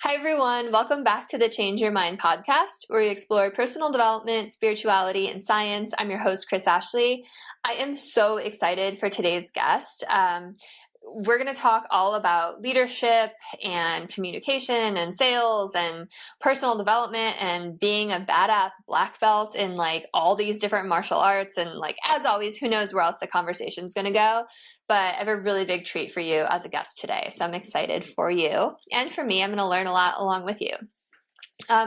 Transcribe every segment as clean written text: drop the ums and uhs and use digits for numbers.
Hi, everyone. Welcome back to the Change Your Mind podcast, where we explore personal development, spirituality, and science. I'm your host, Chris Ashley. I am so excited for today's guest. We're going to talk all about leadership and communication and sales and personal development and being a badass black belt in like all these different martial arts. And like, as always, who knows where else the conversation is going to go. But I have a really big treat for you as a guest today. So I'm excited for you. And for me, I'm going to learn a lot along with you.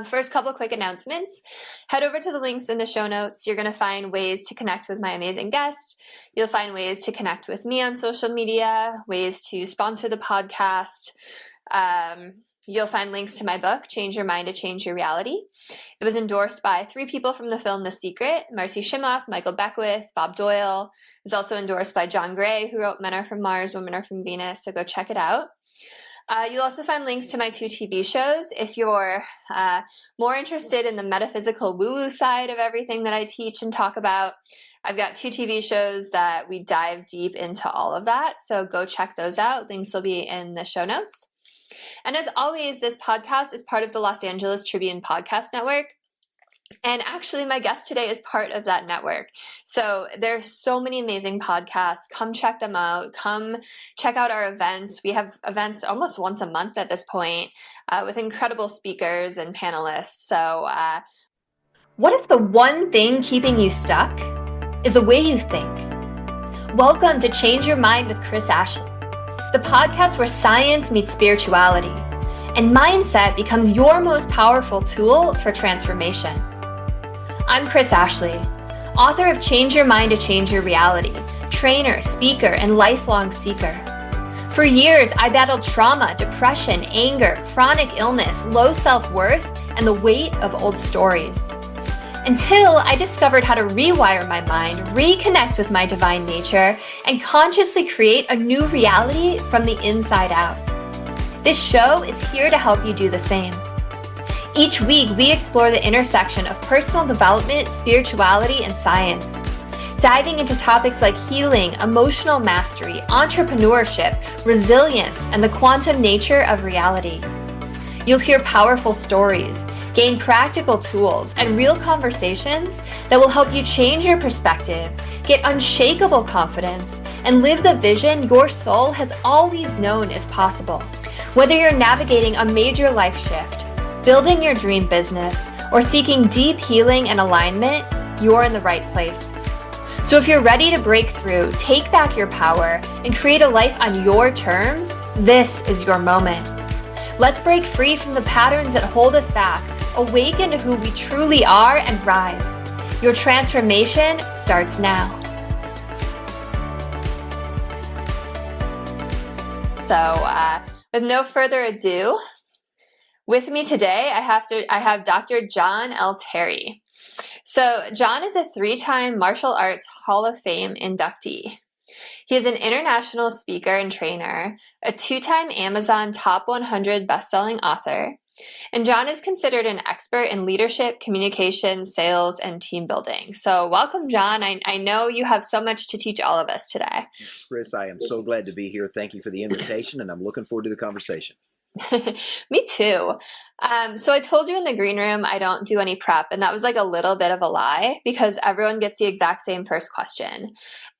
First, couple quick announcements. Head over to the links in the show notes. You're going to find ways to connect with my amazing guest. You'll find ways to connect with me on social media, ways to sponsor the podcast. You'll find links to my book, Change Your Mind to Change Your Reality. It was endorsed by 3 people from the film The Secret: Marcy Shimoff, Michael Beckwith, Bob Doyle. It was also endorsed by John Gray, who wrote Men Are From Mars, Women Are From Venus, so go check it out. You'll also find links to my 2 TV shows. If you're more interested in the metaphysical woo-woo side of everything that I teach and talk about, I've got 2 TV shows that we dive deep into all of that, so go check those out. Links will be in the show notes. And as always, this podcast is part of the Los Angeles Tribune Podcast Network. And actually, my guest today is part of that network. So there's so many amazing podcasts. Come check them out. Come check out our events. We have events almost once a month at this point with incredible speakers and panelists. So what if the one thing keeping you stuck is the way you think? Welcome to Change Your Mind with Chris Ashley, the podcast where science meets spirituality and mindset becomes your most powerful tool for transformation. I'm Chris Ashley, author of Change Your Mind to Change Your Reality, trainer, speaker, and lifelong seeker. For years, I battled trauma, depression, anger, chronic illness, low self-worth, and the weight of old stories. Until I discovered how to rewire my mind, reconnect with my divine nature, and consciously create a new reality from the inside out. This show is here to help you do the same. Each week, we explore the intersection of personal development, spirituality, and science, diving into topics like healing, emotional mastery, entrepreneurship, resilience, and the quantum nature of reality. You'll hear powerful stories, gain practical tools, and real conversations that will help you change your perspective, get unshakable confidence, and live the vision your soul has always known is possible. Whether you're navigating a major life shift, building your dream business, or seeking deep healing and alignment, you're in the right place. So if you're ready to break through, take back your power, and create a life on your terms, this is your moment. Let's break free from the patterns that hold us back, awaken to who we truly are, and rise. Your transformation starts now. So with no further ado, with me today, I have Dr. John L. Terry. So John is a 3-time Martial Arts Hall of Fame inductee. He is an international speaker and trainer, a 2-time Amazon Top 100 bestselling author, and John is considered an expert in leadership, communication, sales, and team building. So welcome, John. I know you have so much to teach all of us today. Chris, I am so glad to be here. Thank you for the invitation, and I'm looking forward to the conversation. Me too. So I told you in the green room I don't do any prep, and that was like a little bit of a lie because everyone gets the exact same first question.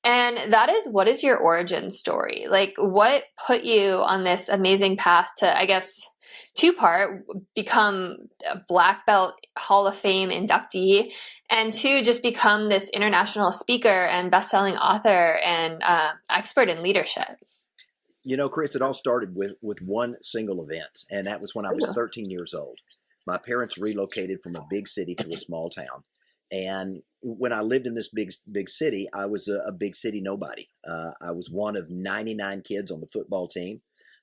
And that is, what is your origin story? Like, what put you on this amazing path to, I guess, 2-part, become a Black Belt Hall of Fame inductee, and 2, just become this international speaker and best-selling author and expert in leadership? You know, Chris, it all started with one single event, and that was when I was 13 years old. My parents relocated from a big city to a small town. And when I lived in this big city, I was a big city nobody. I was one of 99 kids on the football team,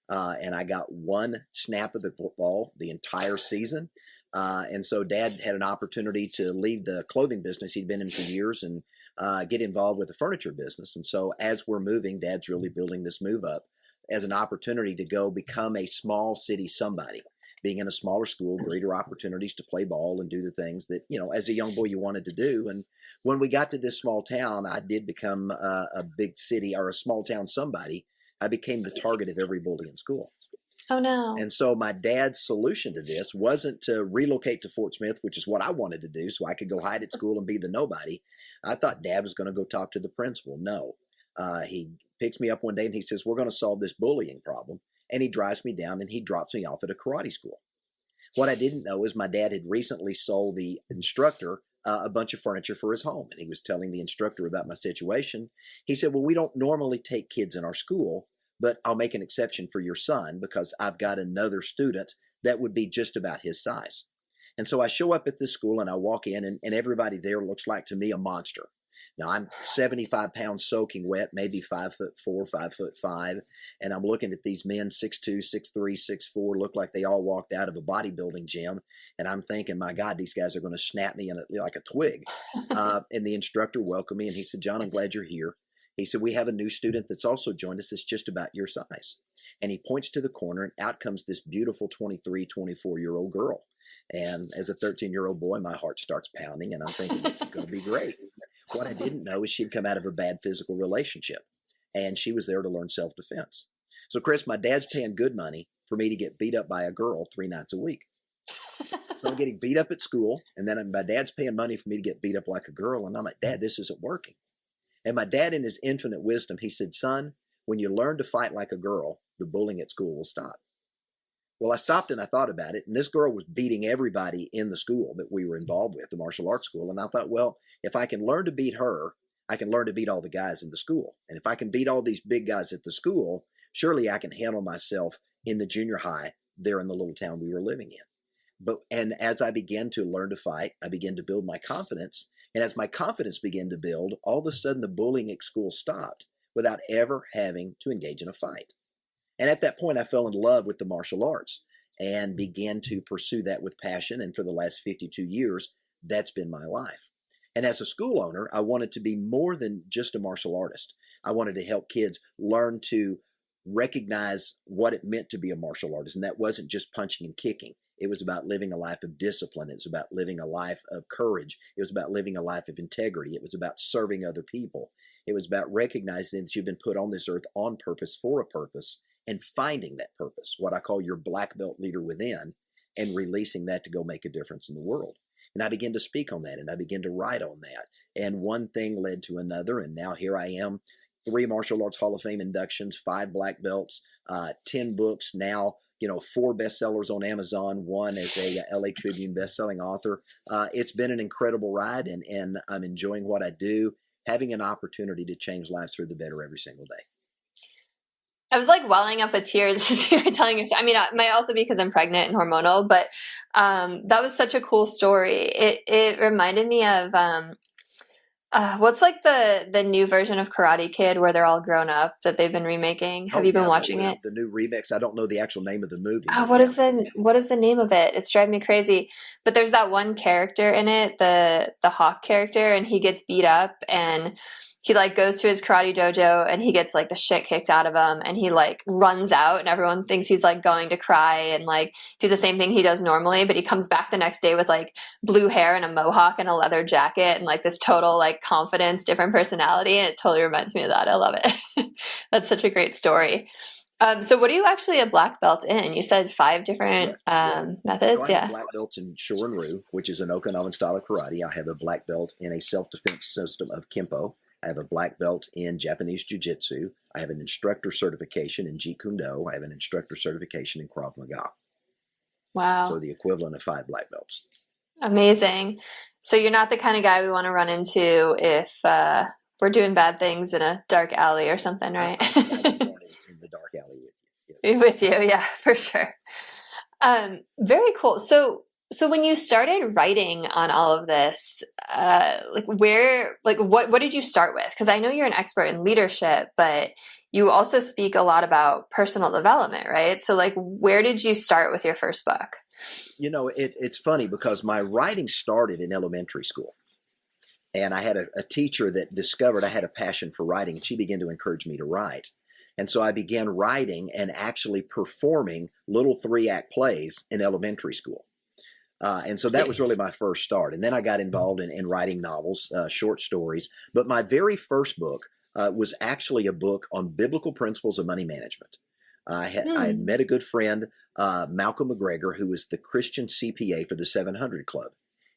and I got one snap of the football the entire season. And so Dad had an opportunity to leave the clothing business he'd been in for years and get involved with the furniture business. And so as we're moving, Dad's really building this move up as an opportunity to go become a small city somebody. Being in a smaller school, greater opportunities to play ball and do the things that, you know, as a young boy you wanted to do. And when we got to this small town, I did become a big city or a small town somebody. I became the target of every bully in school. Oh, no. And so my dad's solution to this wasn't to relocate to Fort Smith, which is what I wanted to do so I could go hide at school and be the nobody. I thought Dad was going to go talk to the principal. No. He picks me up one day and he says, we're going to solve this bullying problem. And he drives me down and he drops me off at a karate school. What I didn't know is my dad had recently sold the instructor a bunch of furniture for his home. And he was telling the instructor about my situation. He said, well, we don't normally take kids in our school, but I'll make an exception for your son because I've got another student that would be just about his size. And so I show up at this school and I walk in and everybody there looks like to me a monster. Now I'm 75 pounds soaking wet, maybe 5'4", 5'5", and I'm looking at these men 6'2", 6'3", 6'4", look like they all walked out of a bodybuilding gym, and I'm thinking, my God, these guys are going to snap me in like a twig. And the instructor welcomed me, and he said, John, I'm glad you're here. He said, we have a new student that's also joined us that's just about your size. And he points to the corner, and out comes this beautiful 23, 24-year-old girl. And as a 13-year-old boy, my heart starts pounding, and I'm thinking, this is going to be great. What I didn't know is she'd come out of a bad physical relationship, and she was there to learn self-defense. So, Chris, my dad's paying good money for me to get beat up by a girl 3 nights a week. So I'm getting beat up at school, and then my dad's paying money for me to get beat up like a girl, and I'm like, Dad, this isn't working. And my dad, in his infinite wisdom, he said, son, when you learn to fight like a girl, the bullying at school will stop. Well, I stopped and I thought about it, and this girl was beating everybody in the school that we were involved with, the martial arts school. And I thought, well, if I can learn to beat her, I can learn to beat all the guys in the school. And if I can beat all these big guys at the school, surely I can handle myself in the junior high there in the little town we were living in. And as I began to learn to fight, I began to build my confidence. And as my confidence began to build, all of a sudden the bullying at school stopped without ever having to engage in a fight. And at that point, I fell in love with the martial arts and began to pursue that with passion. And for the last 52 years, that's been my life. And as a school owner, I wanted to be more than just a martial artist. I wanted to help kids learn to recognize what it meant to be a martial artist. And that wasn't just punching and kicking. It was about living a life of discipline. It was about living a life of courage. It was about living a life of integrity. It was about serving other people. It was about recognizing that you've been put on this earth on purpose for a purpose, and finding that purpose, what I call your black belt leader within, and releasing that to go make a difference in the world. And I began to speak on that, and I began to write on that. And one thing led to another, and now here I am, 3 Martial Arts Hall of Fame inductions, 5 black belts, 10 books, now 4 bestsellers on Amazon, 1 as a LA Tribune bestselling author. It's been an incredible ride, and I'm enjoying what I do, having an opportunity to change lives for the better every single day. I was like welling up with tears as you were telling your story. I mean, it might also be because I'm pregnant and hormonal, but that was such a cool story. It reminded me of what's like the new version of Karate Kid where they're all grown up that they've been remaking. Have you been watching it? The new remix. I don't know the actual name of the movie. Oh, what is the name of it? It's driving me crazy. But there's that one character in it, the Hawk character, and he gets beat up and he like goes to his karate dojo and he gets like the shit kicked out of him and he like runs out and everyone thinks he's like going to cry and like do the same thing he does normally, but he comes back the next day with like blue hair and a mohawk and a leather jacket and like this total like confidence, different personality, and it totally reminds me of that. I love it. That's such a great story. So what are you actually a black belt in? You said 5 different methods. So I have black belts in Shorin-ryu, which is an Okinawan style of karate. I have a black belt in a self-defense system of Kempo. I have a black belt in Japanese Jiu-Jitsu. I have an instructor certification in Jeet Kune Do. I have an instructor certification in Krav Maga. Wow. So the equivalent of 5 black belts. Amazing. So you're not the kind of guy we want to run into if we're doing bad things in a dark alley or something, right? I'm in the dark alley with you. Yes. With you, yeah, for sure. Very cool. So when you started writing on all of this, what did you start with? Because I know you're an expert in leadership, but you also speak a lot about personal development, right? So like, where did you start with your first book? It's funny because my writing started in elementary school. And I had a teacher that discovered I had a passion for writing, and she began to encourage me to write. And so I began writing and actually performing little 3-act plays in elementary school. And so that was really my first start. And then I got involved in writing novels, short stories. But my very first book was actually a book on biblical principles of money management. I had met a good friend, Malcolm McGregor, who was the Christian CPA for the 700 Club.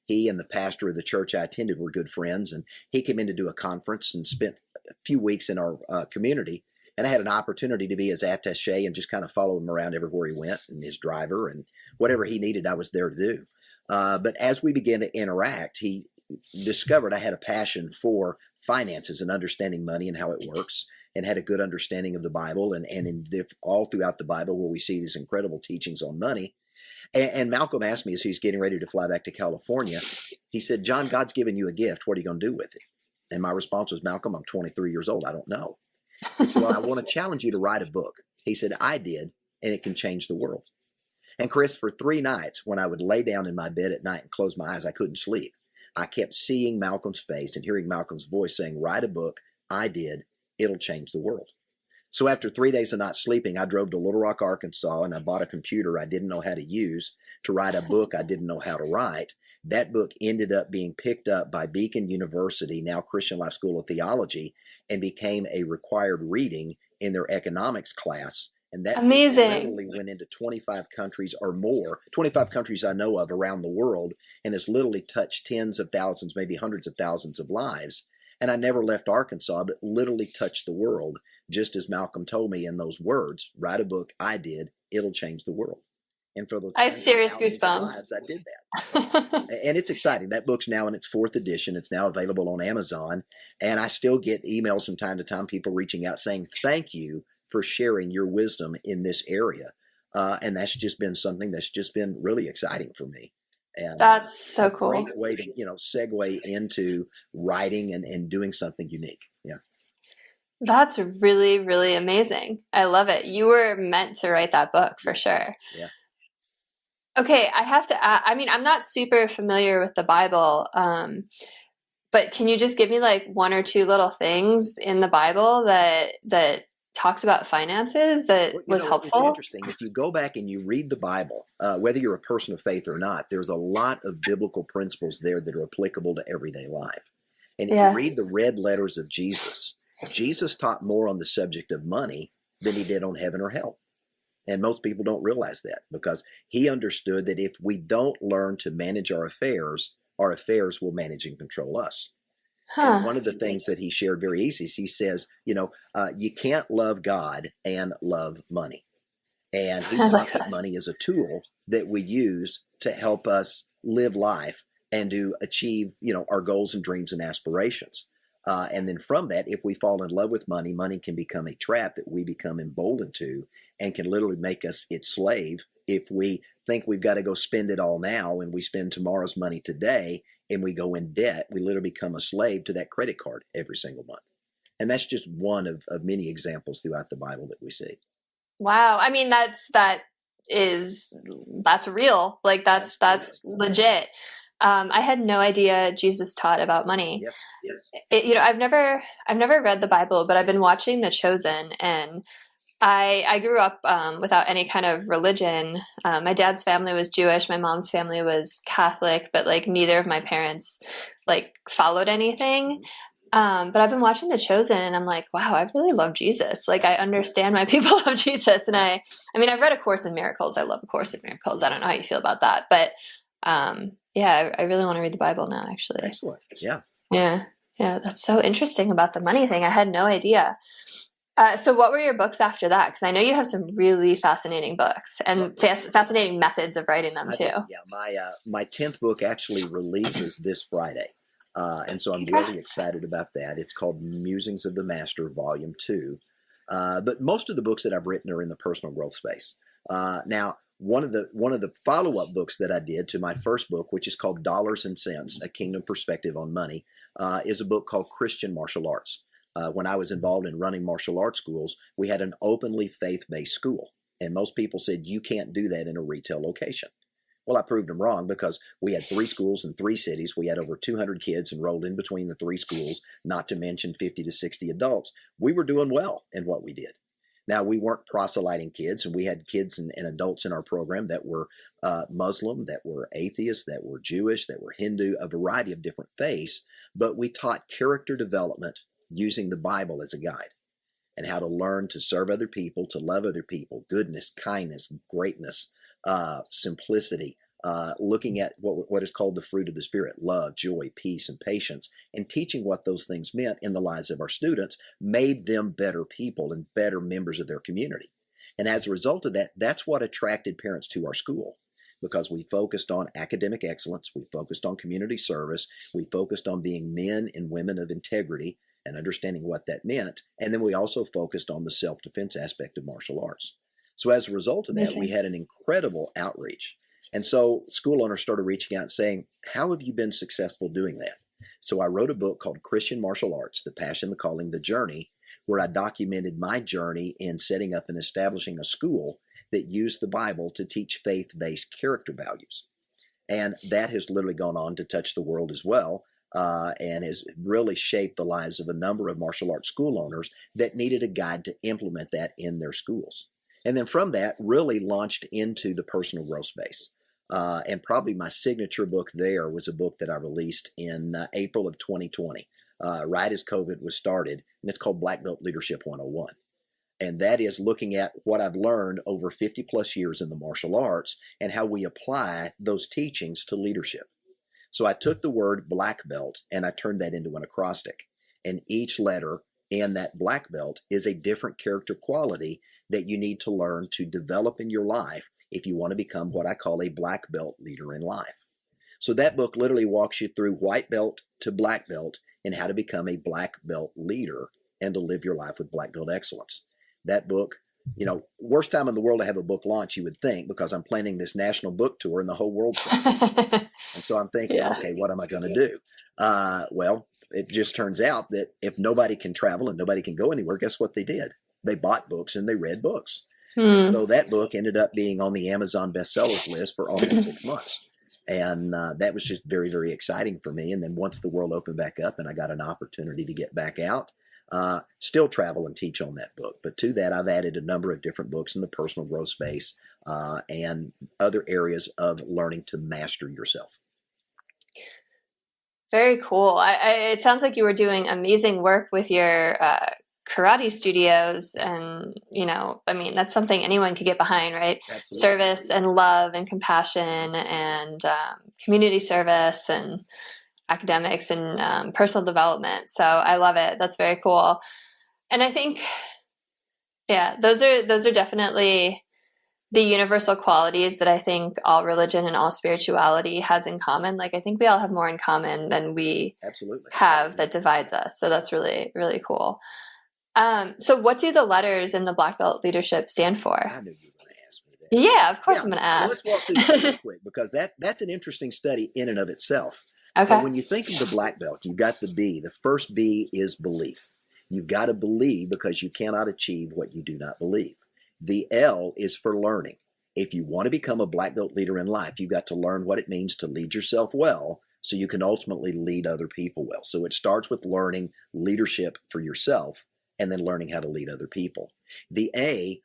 He and the pastor of the church I attended were good friends, and he came in to do a conference and spent a few weeks in our community. And I had an opportunity to be his attaché and just kind of follow him around everywhere he went, and his driver, and whatever he needed, I was there to do. But as we began to interact, he discovered I had a passion for finances and understanding money and how it works, and had a good understanding of the Bible, and all throughout the Bible where we see these incredible teachings on money. And Malcolm asked me as he's getting ready to fly back to California, he said, "John, God's given you a gift. What are you going to do with it?" And my response was, "Malcolm, I'm 23 years old. I don't know." He said, "Well, I want to challenge you to write a book." He said, "I did, and it can change the world." And Chris, for 3 nights, when I would lay down in my bed at night and close my eyes, I couldn't sleep. I kept seeing Malcolm's face and hearing Malcolm's voice saying, "Write a book. I did. It'll change the world." So after 3 days of not sleeping, I drove to Little Rock, Arkansas, and I bought a computer I didn't know how to use to write a book I didn't know how to write. That book ended up being picked up by Beacon University, now Christian Life School of Theology, and became a required reading in their economics class. And that literally went into 25 countries or more, 25 countries I know of around the world, and has literally touched tens of thousands, maybe hundreds of thousands of lives. And I never left Arkansas, but literally touched the world, just as Malcolm told me in those words, "Write a book. I did. It'll change the world." And for those I have serious goosebumps. lives, I did that. And it's exciting. That book's now in its 4th edition. It's now available on Amazon. And I still get emails from time to time, people reaching out saying, "Thank you for sharing your wisdom in this area." And that's just been something that's just been really exciting for me. And that's so cool. A great way to, segue into writing and doing something unique. Yeah. That's really, really amazing. I love it. You were meant to write that book for sure. Yeah. Okay, I have to add, I mean, I'm not super familiar with the Bible, but can you just give me like 1 or 2 little things in the Bible that talks about finances that was helpful? It's interesting. If you go back and you read the Bible, whether you're a person of faith or not, there's a lot of biblical principles there that are applicable to everyday life. And if you read the red letters of Jesus, Jesus taught more on the subject of money than he did on heaven or hell. And most people don't realize that, because he understood that if we don't learn to manage our affairs will manage and control us. And one of the things that he shared very easy is he says, you can't love God and love money. And he taught that money is a tool that we use to help us live life and to achieve, our goals and dreams and aspirations. And then from that, if we fall in love with money, money can become a trap that we become emboldened to and can literally make us its slave. If we think we've got to go spend it all now and we spend tomorrow's money today and we go in debt, we literally become a slave to that credit card every single month. And that's just one of many examples throughout the Bible that we see. Wow. I mean, that's real. Like that's legit. I had no idea Jesus taught about money. Yes. I've never read the Bible, but I've been watching The Chosen, and I grew up without any kind of religion. My dad's family was Jewish. My mom's family was Catholic, but like neither of my parents like followed anything. But I've been watching The Chosen, and I'm like, wow, I really love Jesus. Like, I understand why people love Jesus. And I mean, I've read A Course in Miracles. I love A Course in Miracles. I don't know how you feel about that, but yeah, I really want to read the Bible now, actually. Excellent. Yeah. Yeah. That's so interesting about the money thing. I had no idea. So what were your books after that? Because I know you have some really fascinating books and fascinating methods of writing them too. My 10th book actually releases this Friday. And so I'm really excited about that. It's called Musings of the Master, Volume 2. But most of the books that I've written are in the personal growth space. Now, one of the follow-up books that I did to my first book, which is called Dollars and Cents, A Kingdom Perspective on Money, is a book called Christian Martial Arts. When I was involved in running martial arts schools, we had an openly faith-based school. And most people said, you can't do that in a retail location. Well, I proved them wrong, because we had 3 schools in 3 cities. We had over 200 kids enrolled in between the 3 schools, not to mention 50 to 60 adults. We were doing well in what we did. Now, we weren't proselyting kids, and we had kids and adults in our program that were Muslim, that were atheists, that were Jewish, that were Hindu, a variety of different faiths, but we taught character development using the Bible as a guide. and how to learn to serve other people, to love other people, goodness, kindness, greatness, simplicity, looking at what is called the fruit of the Spirit, love, joy, peace, and patience, and teaching what those things meant in the lives of our students made them better people and better members of their community. And as a result of that, that's what attracted parents to our school, because we focused on academic excellence, we focused on community service, we focused on being men and women of integrity and understanding what that meant, and then we also focused on the self-defense aspect of martial arts. So as a result of that, we had an incredible outreach. And so school owners started reaching out and saying, how have you been successful doing that? So I wrote a book called Christian Martial Arts, The Passion, the Calling, the Journey, where I documented my journey in setting up and establishing a school that used the Bible to teach faith-based character values. And that has literally gone on to touch the world as well, and has really shaped the lives of a number of martial arts school owners that needed a guide to implement that in their schools. And then from that, really launched into the personal growth space. And probably my signature book there was a book that I released in April of 2020, right as COVID was started, and it's called Black Belt Leadership 101. And that is looking at what I've learned over 50 plus years in the martial arts and how we apply those teachings to leadership. So I took the word black belt and I turned that into an acrostic. And each letter in that black belt is a different character quality that you need to learn to develop in your life if you want to become what I call a black belt leader in life. So that book literally walks you through white belt to black belt and how to become a black belt leader and to live your life with black belt excellence. That book, worst time in the world to have a book launch, you would think, because I'm planning this national book tour and the whole world's and so I'm thinking, okay, what am I going to do? Well, it just turns out that if nobody can travel and nobody can go anywhere, guess what they did? They bought books and they read books. So that book ended up being on the Amazon bestsellers list for almost 6 months. And that was just very, very exciting for me. And then once the world opened back up and I got an opportunity to get back out, still travel and teach on that book. But to that, I've added a number of different books in the personal growth space and other areas of learning to master yourself. Very cool. It sounds like you were doing amazing work with your karate studios. And, that's something anyone could get behind, right? Absolutely. Service and love and compassion and community service and academics and personal development. So I love it. That's very cool. And I think, those are definitely the universal qualities that I think all religion and all spirituality has in common. Like, I think we all have more in common than we have that divides us. So that's really, really cool. So what do the letters in the Black Belt leadership stand for? I knew you were going to ask me that. Yeah, of course I'm going to ask. So let's walk through that real quick, because that's an interesting study in and of itself. Okay. So when you think of the black belt, you've got the B. The first B is belief. You've got to believe because you cannot achieve what you do not believe. The L is for learning. If you want to become a black belt leader in life, you've got to learn what it means to lead yourself well so you can ultimately lead other people well. So it starts with learning leadership for yourself and then learning how to lead other people. The A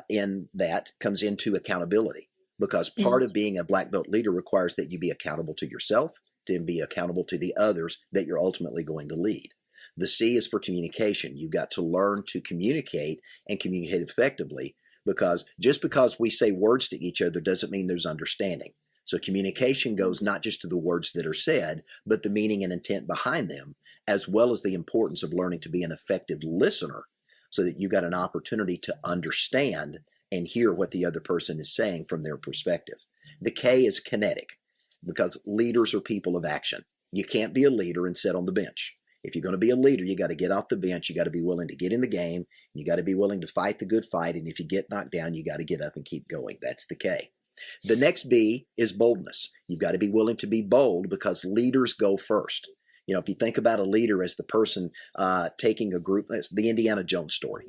in that comes into accountability, because part of being a black belt leader requires that you be accountable to yourself, to be accountable to the others that you're ultimately going to lead. The C is for communication. You've got to learn to communicate and communicate effectively, because just because we say words to each other doesn't mean there's understanding. So communication goes not just to the words that are said, but the meaning and intent behind them, as well as the importance of learning to be an effective listener so that you got an opportunity to understand and hear what the other person is saying from their perspective. The K is kinetic, because leaders are people of action. You can't be a leader and sit on the bench. If you're going to be a leader, you got to get off the bench. You got to be willing to get in the game. You got to be willing to fight the good fight. And if you get knocked down, you got to get up and keep going. That's the K. The next B is boldness. You've got to be willing to be bold, because leaders go first. If you think about a leader as the person taking a group, it's the Indiana Jones story.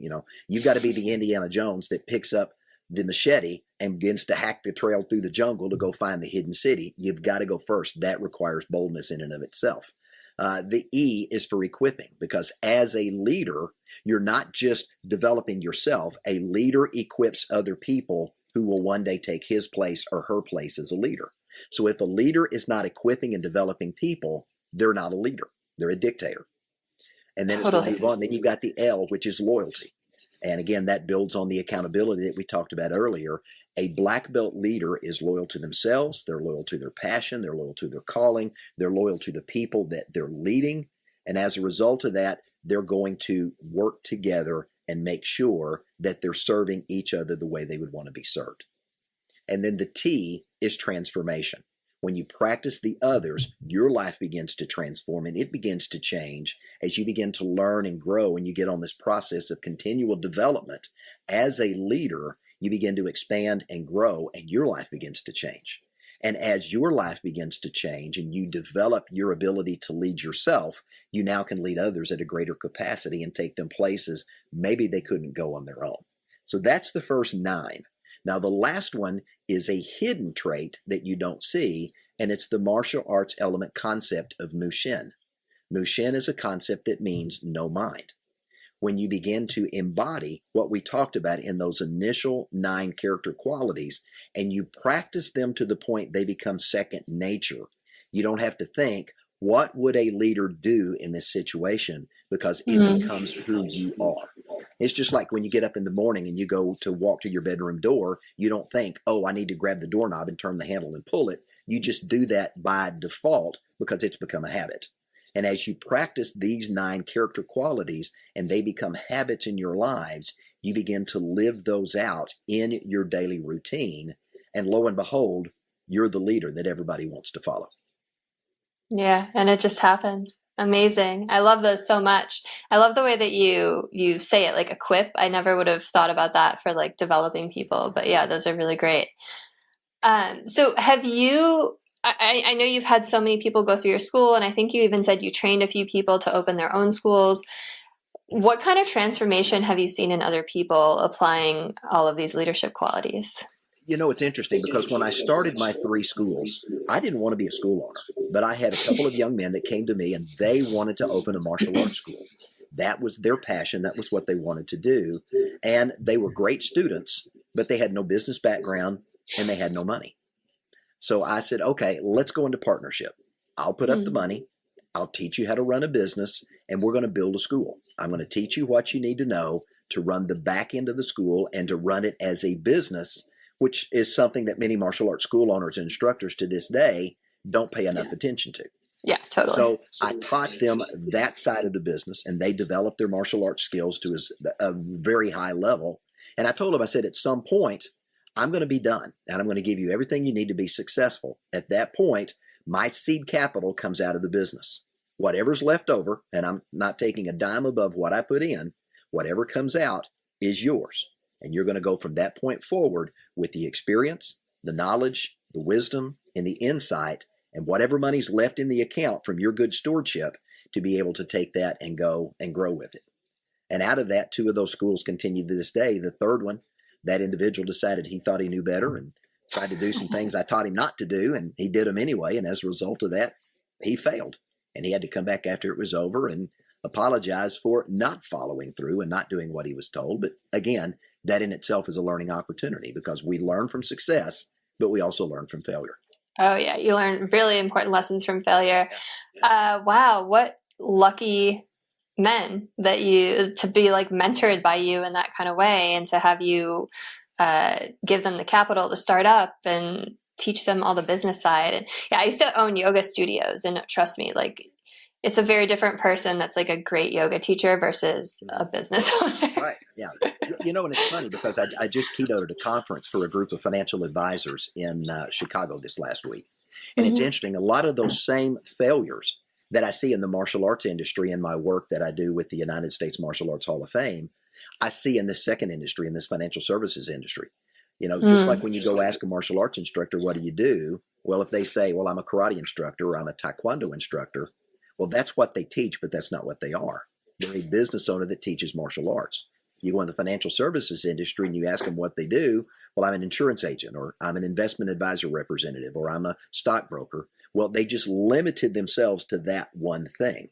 You've got to be the Indiana Jones that picks up the machete and begins to hack the trail through the jungle to go find the hidden city. You've got to go first. That requires boldness in and of itself. The E is for equipping, because as a leader, you're not just developing yourself. A leader equips other people who will one day take his place or her place as a leader. So if a leader is not equipping and developing people, they're not a leader. They're a dictator. And then as we Totally. move on, then you've got the L, which is loyalty. And again, that builds on the accountability that we talked about earlier. A black belt leader is loyal to themselves. They're loyal to their passion. They're loyal to their calling. They're loyal to the people that they're leading. And as a result of that, they're going to work together and make sure that they're serving each other the way they would want to be served. And then the T is transformation. When you practice the others, your life begins to transform and it begins to change as you begin to learn and grow and you get on this process of continual development. As a leader, you begin to expand and grow and your life begins to change. And as your life begins to change and you develop your ability to lead yourself, you now can lead others at a greater capacity and take them places maybe they couldn't go on their own. So that's the first 9. Now, the last one is a hidden trait that you don't see, and it's the martial arts element concept of Mushin. Mushin is a concept that means no mind. When you begin to embody what we talked about in those initial 9 character qualities, and you practice them to the point they become second nature, you don't have to think, what would a leader do in this situation? Because it becomes who you are. It's just like when you get up in the morning and you go to walk to your bedroom door, you don't think, oh, I need to grab the doorknob and turn the handle and pull it. You just do that by default because it's become a habit. And as you practice these 9 character qualities and they become habits in your lives, you begin to live those out in your daily routine. And lo and behold, you're the leader that everybody wants to follow. Yeah, and it just happens. Amazing. I love those so much. I love the way that you say it like a quip. I never would have thought about that for like developing people, but yeah, those are really great. So have you, I know you've had so many people go through your school, and I think you even said you trained a few people to open their own schools. What kind of transformation have you seen in other people applying all of these leadership qualities? You know, it's interesting because when I started my 3 schools, I didn't want to be a school owner, but I had a couple of young men that came to me and they wanted to open a martial arts school. That was their passion. That was what they wanted to do. And they were great students, but they had no business background and they had no money. So I said, okay, let's go into partnership. I'll put up the money. I'll teach you how to run a business and we're going to build a school. I'm going to teach you what you need to know to run the back end of the school and to run it as a business, which is something that many martial arts school owners and instructors to this day don't pay enough attention to. Yeah, totally. So I taught them that side of the business and they developed their martial arts skills to a very high level. And I told them, I said, at some point, I'm going to be done and I'm going to give you everything you need to be successful. At that point, my seed capital comes out of the business. Whatever's left over, and I'm not taking a dime above what I put in, whatever comes out is yours. And you're going to go from that point forward with the experience, the knowledge, the wisdom, and the insight, and whatever money's left in the account from your good stewardship to be able to take that and go and grow with it. And out of that, 2 of those schools continue to this day. The third one, that individual decided he thought he knew better and tried to do some things I taught him not to do, and he did them anyway. And as a result of that, he failed. And he had to come back after it was over and apologize for not following through and not doing what he was told. But again, that in itself is a learning opportunity because we learn from success, but we also learn from failure. Oh yeah, you learn really important lessons from failure. Wow, what lucky men that you to be like mentored by you in that kind of way and to have you give them the capital to start up and teach them all the business side. And yeah, I used to own yoga studios, and trust me, like it's a very different person that's like a great yoga teacher versus a business owner. Right. Yeah. You know, and it's funny because I just keynoted a conference for a group of financial advisors in Chicago this last week. And it's interesting. A lot of those same failures that I see in the martial arts industry in my work that I do with the United States Martial Arts Hall of Fame, I see in this second industry, in this financial services industry. You know, just like when you go ask a martial arts instructor, what do you do? Well, if they say, well, I'm a karate instructor or I'm a taekwondo instructor, well, that's what they teach, but that's not what they are. They're a business owner that teaches martial arts. You go in the financial services industry and you ask them what they do. Well, I'm an insurance agent, or I'm an investment advisor representative, or I'm a stockbroker. Well, they just limited themselves to that one thing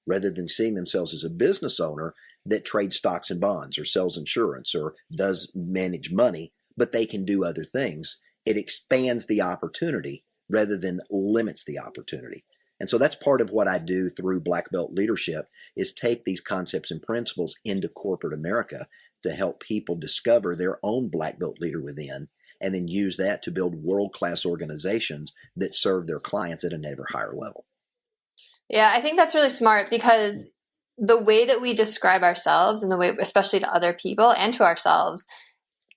rather than seeing themselves as a business owner that trades stocks and bonds or sells insurance or does manage money, but they can do other things. It expands the opportunity rather than limits the opportunity. And so that's part of what I do through Black Belt Leadership is take these concepts and principles into corporate America to help people discover their own Black Belt leader within, and then use that to build world-class organizations that serve their clients at an ever higher level. Yeah, I think that's really smart because the way that we describe ourselves and the way, especially to other people and to ourselves,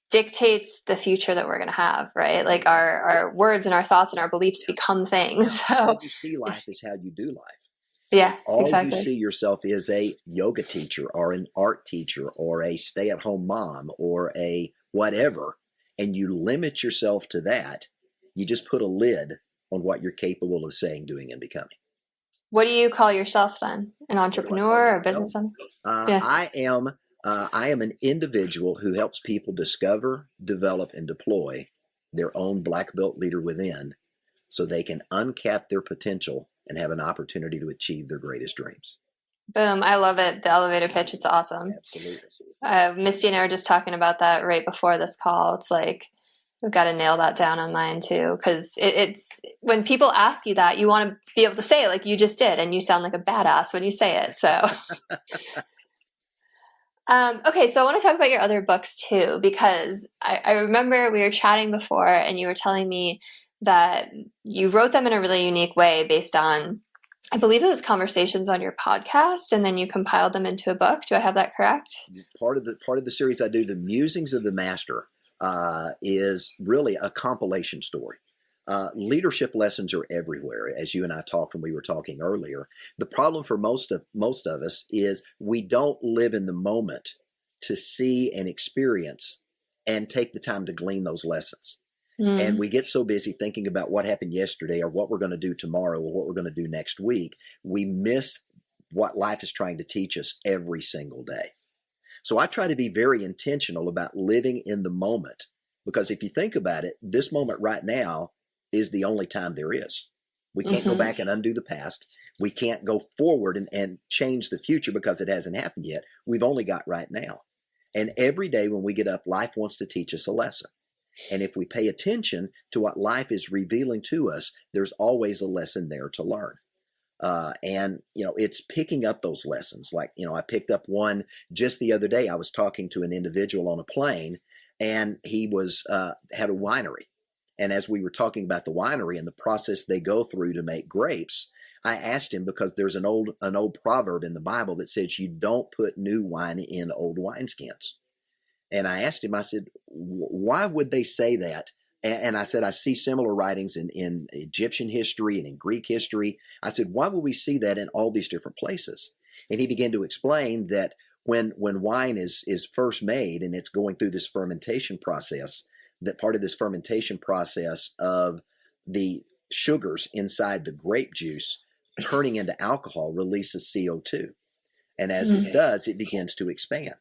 dictates the future that we're going to have, right? Like our words and our thoughts and our beliefs become things. So how you see life is how you do life. Yeah, all exactly. you see yourself is a yoga teacher or an art teacher or a stay-at-home mom or a whatever, and you limit yourself to that, you just put a lid on what you're capable of saying, doing, and becoming. What do you call yourself then? An entrepreneur or a business owner? Yeah. I am an individual who helps people discover, develop, and deploy their own Black Belt leader within so they can uncap their potential and have an opportunity to achieve their greatest dreams. Boom. I love it. The elevator pitch. It's awesome. Absolutely. Misty and I were just talking about that right before this call. It's like, we've got to nail that down on mine too. Because it's when people ask you that, you want to be able to say it like you just did. And you sound like a badass when you say it. So, okay. So I want to talk about your other books too, because I remember we were chatting before and you were telling me that you wrote them in a really unique way based on, I believe it was conversations on your podcast, and then you compiled them into a book. Do I have that correct? Part of the series I do, The Musings of the Master, is really a compilation story. Leadership lessons are everywhere, as you and I talked when we were talking earlier. The problem for most of us is we don't live in the moment to see and experience and take the time to glean those lessons. And we get so busy thinking about what happened yesterday or what we're going to do tomorrow or what we're going to do next week, we miss what life is trying to teach us every single day. So I try to be very intentional about living in the moment, because if you think about it, this moment right now is the only time there is. We can't go back and undo the past. We can't go forward and change the future because it hasn't happened yet. We've only got right now. And every day when we get up, life wants to teach us a lesson. And if we pay attention to what life is revealing to us, there's always a lesson there to learn. And it's picking up those lessons. Like, I picked up one just the other day. I was talking to an individual on a plane, and he had a winery. And as we were talking about the winery and the process they go through to make grapes, I asked him, because there's an old proverb in the Bible that says you don't put new wine in old wineskins. And I asked him, I said, why would they say that? And I said, I see similar writings in Egyptian history and in Greek history. I said, why would we see that in all these different places? And he began to explain that when wine is first made and it's going through this fermentation process, that part of this fermentation process of the sugars inside the grape juice turning into alcohol releases CO2. And as it does, it begins to expand.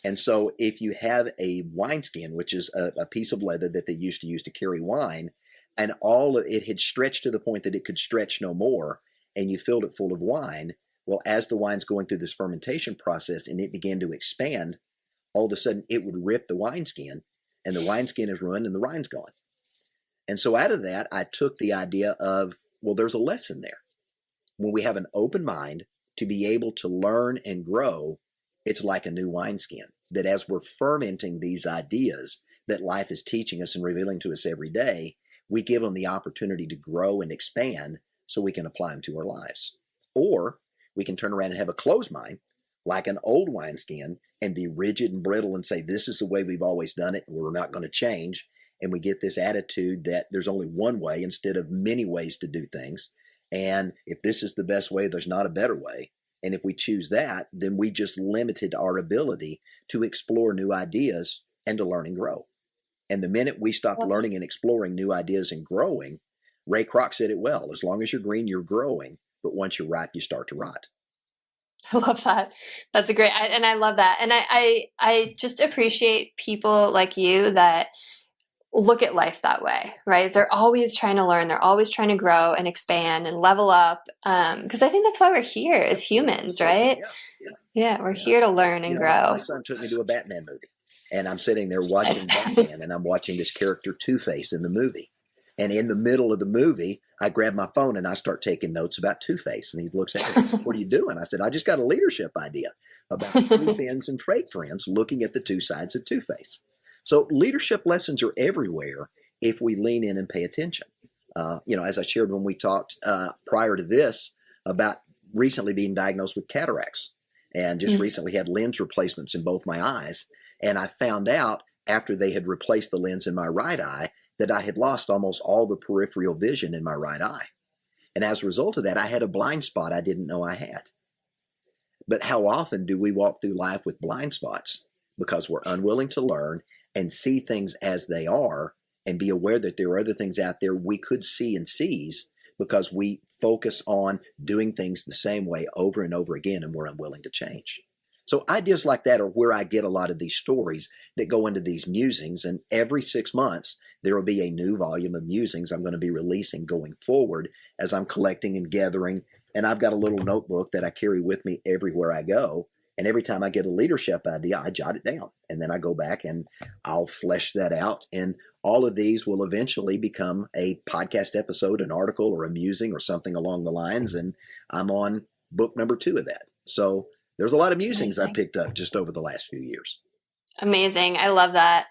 And so if you have a wineskin, which is a piece of leather that they used to use to carry wine, and all of it had stretched to the point that it could stretch no more, and you filled it full of wine, well, as the wine's going through this fermentation process and it began to expand, all of a sudden it would rip the wineskin, and the wineskin is ruined and the wine's gone. And so out of that, I took the idea of, well, there's a lesson there. When we have an open mind to be able to learn and grow, it's like a new wineskin, that as we're fermenting these ideas that life is teaching us and revealing to us every day, we give them the opportunity to grow and expand so we can apply them to our lives. Or we can turn around and have a closed mind, like an old wineskin, and be rigid and brittle and say, this is the way we've always done it, and we're not going to change. And we get this attitude that there's only one way instead of many ways to do things. And if this is the best way, there's not a better way. And if we choose that, then we just limited our ability to explore new ideas and to learn and grow. And the minute we stop learning and exploring new ideas and growing, Ray Kroc said it well, as long as you're green, you're growing. But once you're ripe, you start to rot. I love that. That's a great, and I love that. And I just appreciate people like you that look at life that way, right? They're always trying to learn. They're always trying to grow and expand and level up. Because I think that's why we're here as humans, right? Yeah, we're here to learn and grow. My son took me to a Batman movie, and I'm sitting there watching Batman, and I'm watching this character Two-Face in the movie. And in the middle of the movie, I grab my phone and I start taking notes about Two-Face. And he looks at me and says, "What are you doing?" I said, "I just got a leadership idea about true friends and fake friends, looking at the two sides of Two-Face." So leadership lessons are everywhere if we lean in and pay attention. As I shared when we talked prior to this about recently being diagnosed with cataracts and just recently had lens replacements in both my eyes. And I found out after they had replaced the lens in my right eye that I had lost almost all the peripheral vision in my right eye. And as a result of that, I had a blind spot I didn't know I had. But how often do we walk through life with blind spots because we're unwilling to learn and see things as they are and be aware that there are other things out there we could see and seize because we focus on doing things the same way over and over again and we're unwilling to change. So ideas like that are where I get a lot of these stories that go into these musings. And every 6 months, there will be a new volume of musings I'm going to be releasing going forward as I'm collecting and gathering. And I've got a little notebook that I carry with me everywhere I go. And every time I get a leadership idea, I jot it down. And then I go back and I'll flesh that out. And all of these will eventually become a podcast episode, an article, or a musing or something along the lines. And I'm on book number 2 of that. So there's a lot of musings I picked up just over the last few years. Amazing. I love that.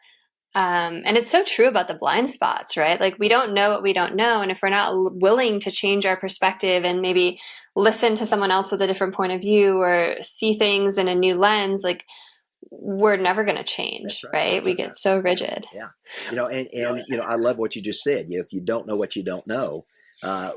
And it's so true about the blind spots, right? Like we don't know what we don't know. And if we're not willing to change our perspective and maybe listen to someone else with a different point of view or see things in a new lens, like we're never going to change, right? We get so rigid. Yeah. I love what you just said. If you don't know what you don't know,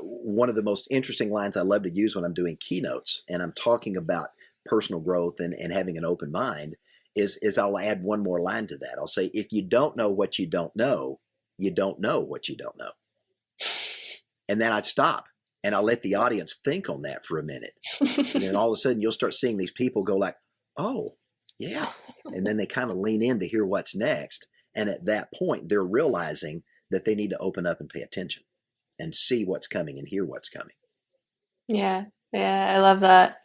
one of the most interesting lines I love to use when I'm doing keynotes and I'm talking about personal growth and having an open mind is I'll add one more line to that. I'll say, if you don't know what you don't know, you don't know what you don't know. And then I'd stop and I'll let the audience think on that for a minute. And then all of a sudden you'll start seeing these people go like, "Oh, yeah." And then they kind of lean in to hear what's next. And at that point, they're realizing that they need to open up and pay attention and see what's coming and hear what's coming. Yeah. Yeah. I love that.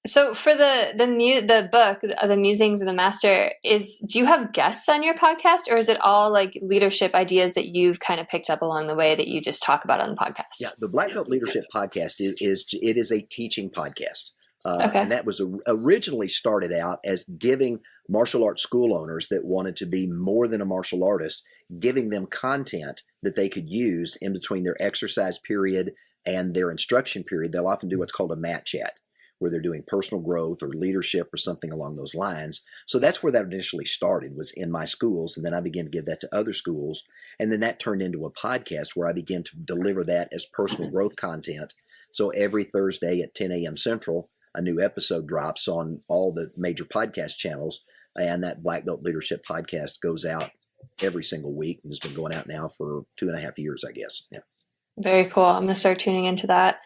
So for the book, The Musings of the Master, do you have guests on your podcast, or is it all like leadership ideas that you've kind of picked up along the way that you just talk about on the podcast? Yeah, the Black Belt Leadership Podcast is a teaching podcast. Okay. And that was originally started out as giving martial arts school owners that wanted to be more than a martial artist, giving them content that they could use in between their exercise period and their instruction period. They'll often do what's called a mat chat, where they're doing personal growth or leadership or something along those lines. So that's where that initially started, was in my schools. And then I began to give that to other schools. And then that turned into a podcast where I began to deliver that as personal growth content. So every Thursday at 10 a.m. Central, a new episode drops on all the major podcast channels. And that Black Belt Leadership Podcast goes out every single week and has been going out now for 2.5 years, I guess. Yeah. Very cool. I'm going to start tuning into that.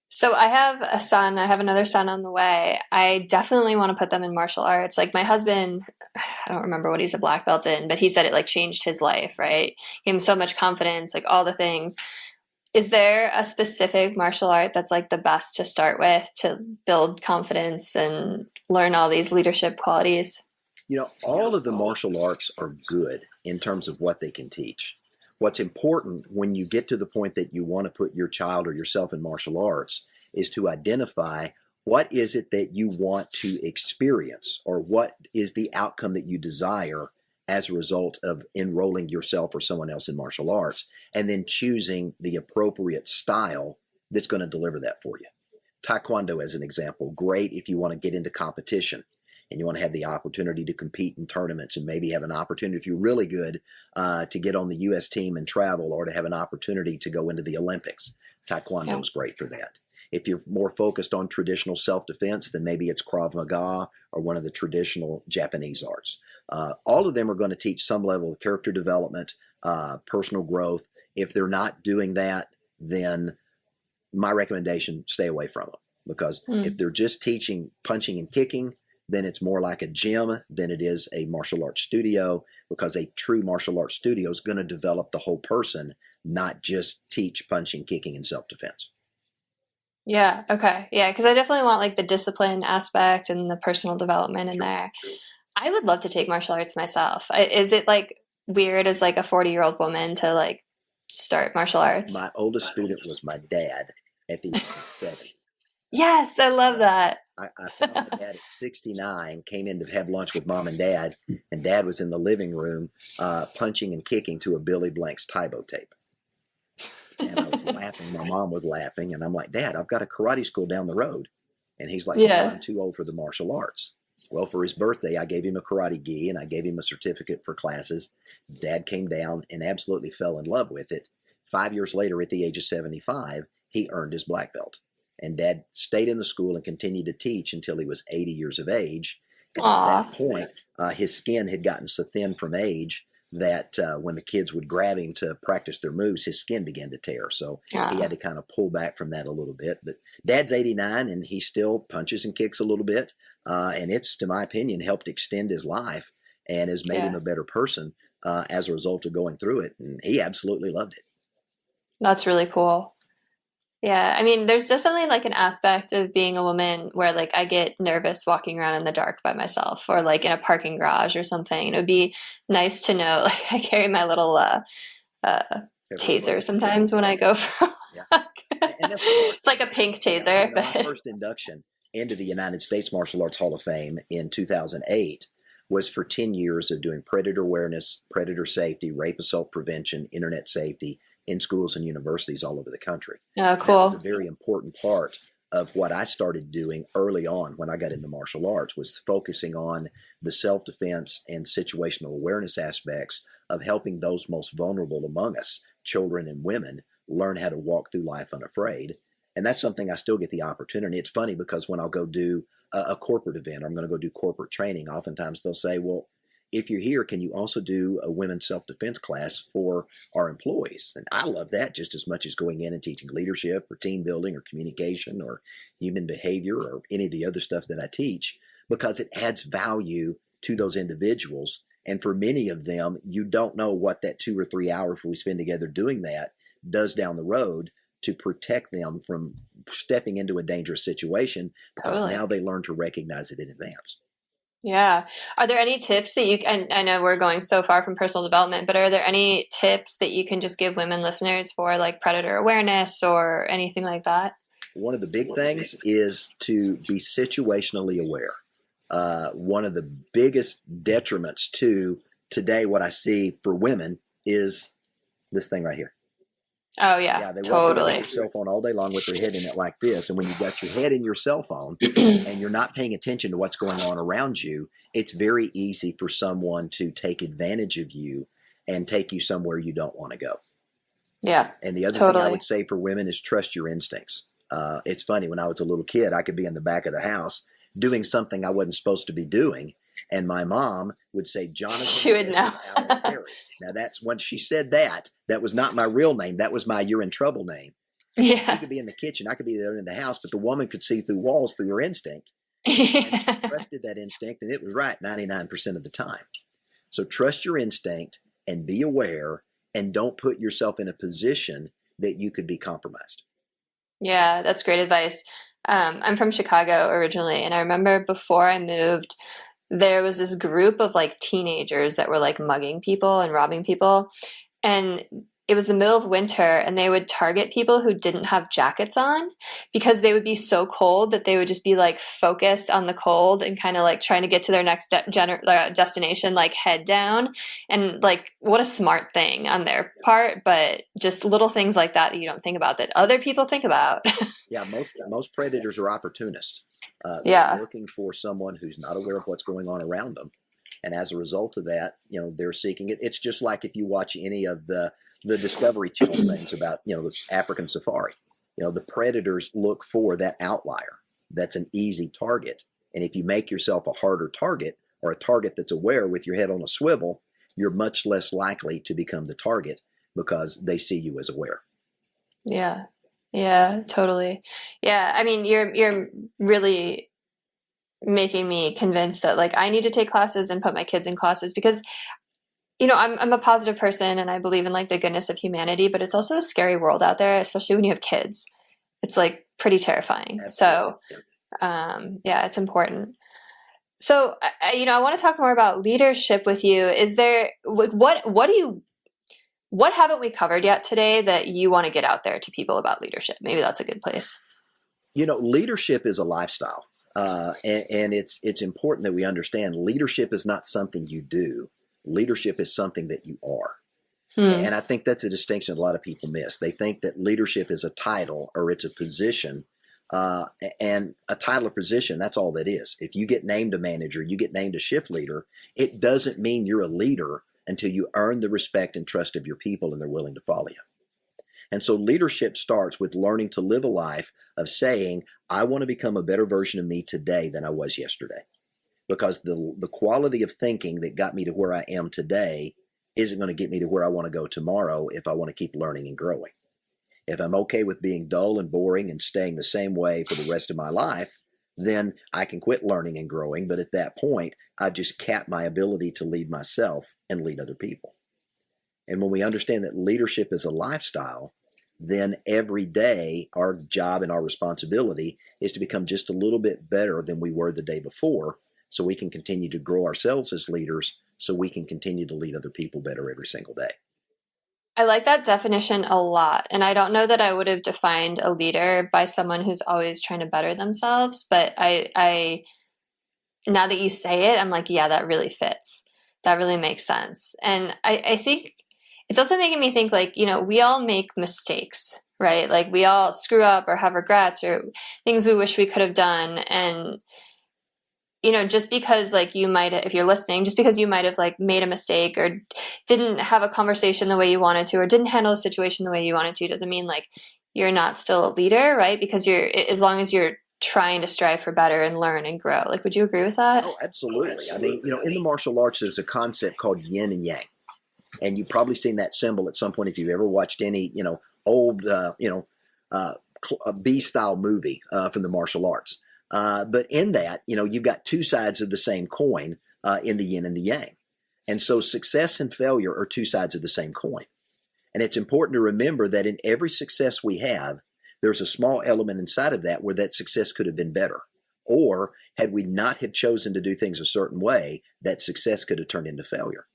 So I have a son. I have another son on the way. I definitely want to put them in martial arts. Like my husband, I don't remember what he's a black belt in, but he said it like changed his life, right? Gave him so much confidence, like all the things. Is there a specific martial art that's like the best to start with to build confidence and learn all these leadership qualities? All of the martial arts are good in terms of what they can teach. What's important when you get to the point that you want to put your child or yourself in martial arts is to identify what is it that you want to experience, or what is the outcome that you desire as a result of enrolling yourself or someone else in martial arts, and then choosing the appropriate style that's going to deliver that for you. Taekwondo, as an example, great if you want to get into competition and you want to have the opportunity to compete in tournaments and maybe have an opportunity, if you're really good, to get on the U.S. team and travel, or to have an opportunity to go into the Olympics. Taekwondo is great for that. If you're more focused on traditional self-defense, then maybe it's Krav Maga or one of the traditional Japanese arts. All of them are going to teach some level of character development, personal growth. If they're not doing that, then my recommendation, stay away from them. Because if they're just teaching punching and kicking, then it's more like a gym than it is a martial arts studio, because a true martial arts studio is going to develop the whole person, not just teach punching, kicking, and self-defense. Yeah. Okay. Yeah. Because I definitely want like the discipline aspect and the personal development in there. I would love to take martial arts myself. Is it like weird as like a 40-year-old woman to like start martial arts? My oldest student was my dad at the age of 7. Yes, I love So that. I found my dad at 69, came in to have lunch with mom and dad was in the living room punching and kicking to a Billy Blanks Tybo tape. And I was laughing. My mom was laughing. And I'm like, Dad, I've got a karate school down the road. And he's like, well, Yeah. I'm too old for the martial arts. Well, for his birthday, I gave him a karate gi and I gave him a certificate for classes. Dad came down and absolutely fell in love with it. 5 years later, at the age of 75, he earned his black belt. And Dad stayed in the school and continued to teach until he was 80 years of age. And Aw. at that point, his skin had gotten so thin from age that when the kids would grab him to practice their moves, his skin began to tear. So he had to kind of pull back from that a little bit. But Dad's 89 and he still punches and kicks a little bit. And it's, to my opinion, helped extend his life and has made him a better person as a result of going through it. And he absolutely loved it. That's really cool. Yeah, I mean, there's definitely like an aspect of being a woman where like I get nervous walking around in the dark by myself or like in a parking garage or something. It would be nice to know, like I carry my little taser sometimes when I go for a walk. It's like a pink taser. My first induction into the United States Martial Arts Hall of Fame in 2008 was for 10 years of doing predator awareness, predator safety, rape assault prevention, internet safety, in schools and universities all over the country. Oh, cool. That was a very important part of what I started doing early on when I got into martial arts, was focusing on the self-defense and situational awareness aspects of helping those most vulnerable among us, children and women, learn how to walk through life unafraid. And that's something I still get the opportunity. It's funny because when I'll go do a corporate event, or I'm going to go do corporate training, oftentimes they'll say, well, if you're here, can you also do a women's self-defense class for our employees? And I love that just as much as going in and teaching leadership or team building or communication or human behavior or any of the other stuff that I teach, because it adds value to those individuals. And for many of them, you don't know what that 2 or 3 hours we spend together doing that does down the road to protect them from stepping into a dangerous situation, because now they learn to recognize it in advance. Yeah. Are there any tips that and I know we're going so far from personal development, but are there any tips that you can just give women listeners for like predator awareness or anything like that? One of the big things is to be situationally aware. One of the biggest detriments to today, what I see for women, is this thing right here. Oh, yeah, they totally. walk with their cell phone all day long with their head in it like this. And when you've got your head in your cell phone and you're not paying attention to what's going on around you, it's very easy for someone to take advantage of you and take you somewhere you don't want to go. Yeah. And the other thing I would say for women is trust your instincts. It's funny, when I was a little kid, I could be in the back of the house doing something I wasn't supposed to be doing. And my mom would say, Jonathan. She would know. Now, that's when she said that. That was not my real name. That was my you're in trouble name. Yeah. She could be in the kitchen. I could be there in the house, but the woman could see through walls through her instinct. And she trusted that instinct, and it was right 99% of the time. So trust your instinct and be aware, and don't put yourself in a position that you could be compromised. Yeah, that's great advice. I'm from Chicago originally, and I remember before I moved, there was this group of like teenagers that were like mugging people and robbing people. And it was the middle of winter, and they would target people who didn't have jackets on because they would be so cold that they would just be like focused on the cold and kind of like trying to get to their next destination, like head down. And like, what a smart thing on their part, but just little things like that you don't think about that other people think about. Yeah, most predators are opportunists. They're looking for someone who's not aware of what's going on around them. And as a result of that, they're seeking it. It's just like if you watch any of the Discovery Channel things about, this African safari, the predators look for that outlier. That's an easy target. And if you make yourself a harder target, or a target that's aware with your head on a swivel, you're much less likely to become the target because they see you as aware. Yeah. Yeah, totally. Yeah. I mean, you're really making me convinced that like I need to take classes and put my kids in classes because I'm a positive person and I believe in like the goodness of humanity, but it's also a scary world out there, especially when you have kids. It's like pretty terrifying. Absolutely. So, yeah, it's important. So, I want to talk more about leadership with you. Is there, what haven't we covered yet today that you want to get out there to people about leadership? Maybe that's a good place. Leadership is a lifestyle. And it's important that we understand leadership is not something you do. Leadership is something that you are. And I think that's a distinction a lot of people miss. They think that leadership is a title or it's a position. And a title or position, that's all that is. If you get named a manager, you get named a shift leader, it doesn't mean you're a leader until you earn the respect and trust of your people and they're willing to follow you. And so leadership starts with learning to live a life of saying, I want to become a better version of me today than I was yesterday. Because the quality of thinking that got me to where I am today isn't going to get me to where I want to go tomorrow if I want to keep learning and growing. If I'm okay with being dull and boring and staying the same way for the rest of my life, then I can quit learning and growing. But at that point, I've just capped my ability to lead myself and lead other people. And when we understand that leadership is a lifestyle, then every day our job and our responsibility is to become just a little bit better than we were the day before so we can continue to grow ourselves as leaders so we can continue to lead other people better every single day. I like that definition a lot. And I don't know that I would have defined a leader by someone who's always trying to better themselves, but I now that you say it, I'm like, yeah, that really fits. That really makes sense. And I think it's also making me think like, we all make mistakes, right? Like we all screw up or have regrets or things we wish we could have done. And, just because like you might, if you're listening, just because you might have like made a mistake or didn't have a conversation the way you wanted to, or didn't handle a situation the way you wanted to, doesn't mean like you're not still a leader, right? Because as long as you're trying to strive for better and learn and grow. Like, would you agree with that? Oh, absolutely. I mean, in the martial arts, there's a concept called yin and yang. And you've probably seen that symbol at some point if you've ever watched any, old, B-style movie from the martial arts. But in that, you've got two sides of the same coin in the yin and the yang. And so success and failure are two sides of the same coin. And it's important to remember that in every success we have, there's a small element inside of that where that success could have been better. Or had we not have chosen to do things a certain way, that success could have turned into failure.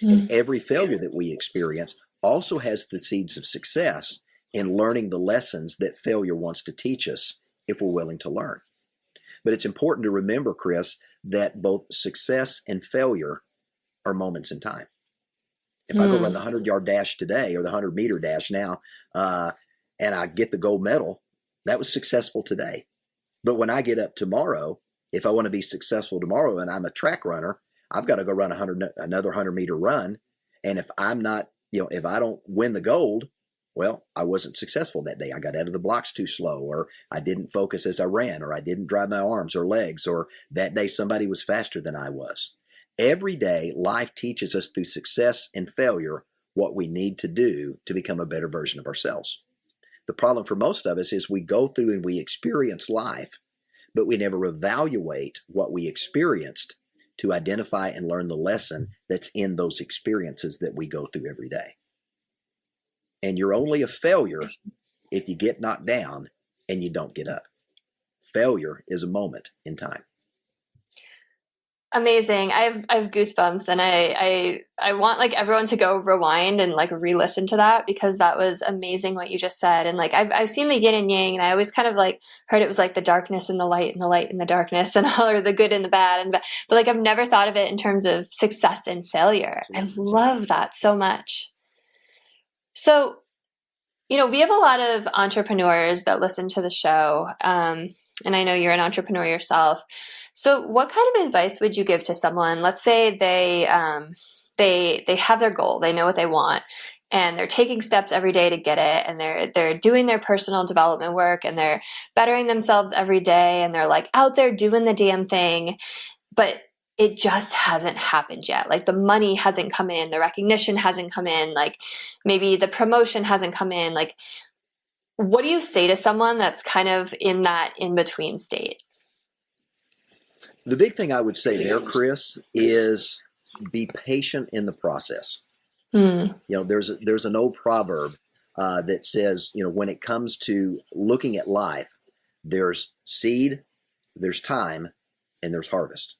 And every failure that we experience also has the seeds of success in learning the lessons that failure wants to teach us if we're willing to learn. But it's important to remember, Chris, that both success and failure are moments in time. If I go run the 100-yard dash today or the 100-meter dash now, and I get the gold medal, that was successful today. But when I get up tomorrow, if I want to be successful tomorrow and I'm a track runner, I've got to go run another 100-meter run. And if I'm not, if I don't win the gold, well, I wasn't successful that day. I got out of the blocks too slow, or I didn't focus as I ran, or I didn't drive my arms or legs, or that day somebody was faster than I was. Every day, life teaches us through success and failure what we need to do to become a better version of ourselves. The problem for most of us is we go through and we experience life, but we never evaluate what we experienced to identify and learn the lesson that's in those experiences that we go through every day. And you're only a failure if you get knocked down and you don't get up. Failure is a moment in time. Amazing. I have goosebumps, and I want like everyone to go rewind and like re-listen to that, because that was amazing what you just said. And like I've seen the yin and yang, and I always kind of like heard it was like the darkness and the light and the light and the darkness and all, or the good and the bad, but like I've never thought of it in terms of success and failure. I love that so much. So, we have a lot of entrepreneurs that listen to the show. And I know you're an entrepreneur yourself. So what kind of advice would you give to someone? Let's say they have their goal, they know what they want, and they're taking steps every day to get it, and they're doing their personal development work, and they're bettering themselves every day, and they're like out there doing the damn thing, but it just hasn't happened yet. Like the money hasn't come in, the recognition hasn't come in, like maybe the promotion hasn't come in. Like, what do you say to someone that's kind of in that in-between state? The big thing I would say there, Chris, is be patient in the process. There's an old proverb that says, when it comes to looking at life, there's seed, there's time, and there's harvest.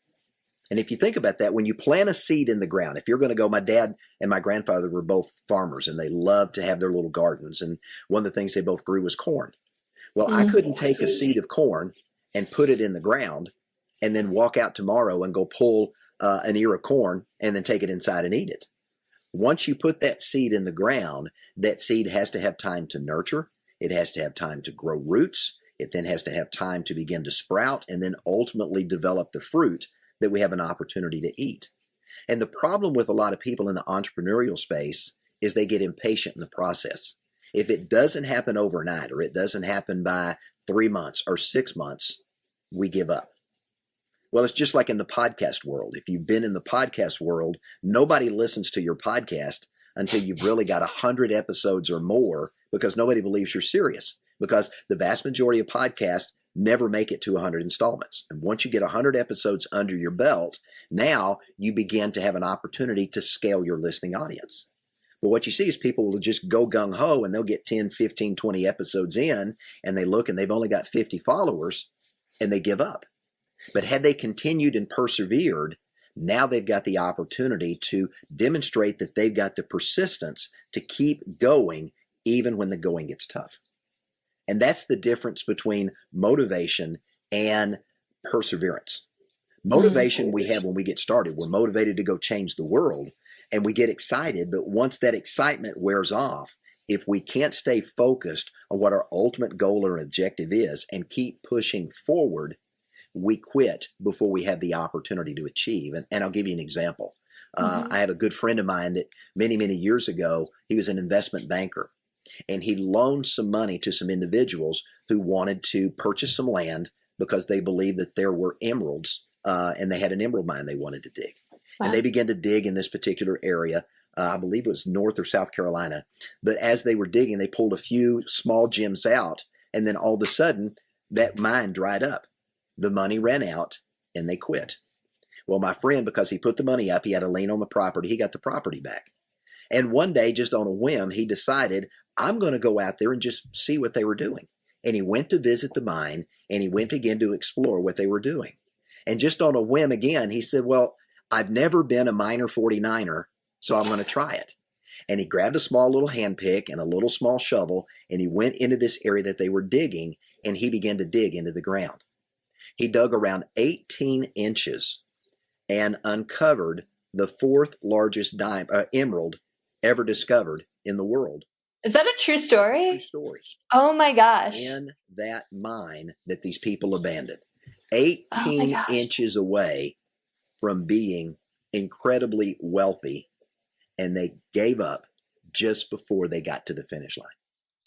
And if you think about that, when you plant a seed in the ground, if you're going to go, my dad and my grandfather were both farmers and they loved to have their little gardens. And one of the things they both grew was corn. Well, I couldn't take a seed of corn and put it in the ground and then walk out tomorrow and go pull an ear of corn and then take it inside and eat it. Once you put that seed in the ground, that seed has to have time to nurture. It has to have time to grow roots. It then has to have time to begin to sprout and then ultimately develop the fruit that we have an opportunity to eat. And the problem with a lot of people in the entrepreneurial space is they get impatient in the process. If it doesn't happen overnight or it doesn't happen by 3 months or 6 months, we give up. Well, it's just like in the podcast world. If you've been in the podcast world, nobody listens to your podcast until you've really got 100 episodes or more, because nobody believes you're serious, because the vast majority of podcasts never make it to 100 installments. And once you get 100 episodes under your belt, now you begin to have an opportunity to scale your listening audience. But what you see is people will just go gung-ho and they'll get 10, 15, 20 episodes in and they look and they've only got 50 followers and they give up. But had they continued and persevered, now they've got the opportunity to demonstrate that they've got the persistence to keep going even when the going gets tough. And that's the difference between motivation and perseverance. Motivation we have when we get started. We're motivated to go change the world and we get excited. But once that excitement wears off, if we can't stay focused on what our ultimate goal or objective is and keep pushing forward, we quit before we have the opportunity to achieve. And I'll give you an example. I have a good friend of mine that many, many years ago, he was an investment banker. And he loaned some money to some individuals who wanted to purchase some land because they believed that there were emeralds and they had an emerald mine they wanted to dig. Wow. And they began to dig in this particular area. I believe it was North or South Carolina. But as they were digging, they pulled a few small gems out. And then all of a sudden, that mine dried up. The money ran out and they quit. Well, my friend, because he put the money up, he had a lien on the property. He got the property back. And one day, just on a whim, he decided, I'm going to go out there and just see what they were doing. And he went to visit the mine and he went again to explore what they were doing. And just on a whim again, he said, well, I've never been a miner 49er, so I'm going to try it. And he grabbed a small little hand pick and a little small shovel, and he went into this area that they were digging, and he began to dig into the ground. He dug around 18 inches and uncovered the fourth largest emerald ever discovered in the world. Is that a true story? True story. Oh my gosh. In that mine that these people abandoned. 18 inches away from being incredibly wealthy, and they gave up just before they got to the finish line.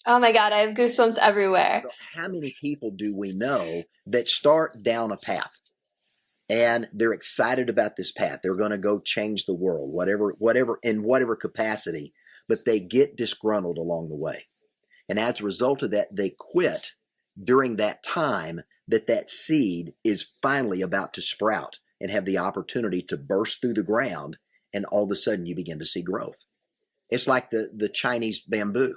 Oh my God, I have goosebumps everywhere. So how many people do we know that start down a path and they're excited about this path? They're going to go change the world, whatever, in whatever capacity, but they get disgruntled along the way. And as a result of that, they quit during that time that seed is finally about to sprout and have the opportunity to burst through the ground, and all of a sudden you begin to see growth. It's like the Chinese bamboo.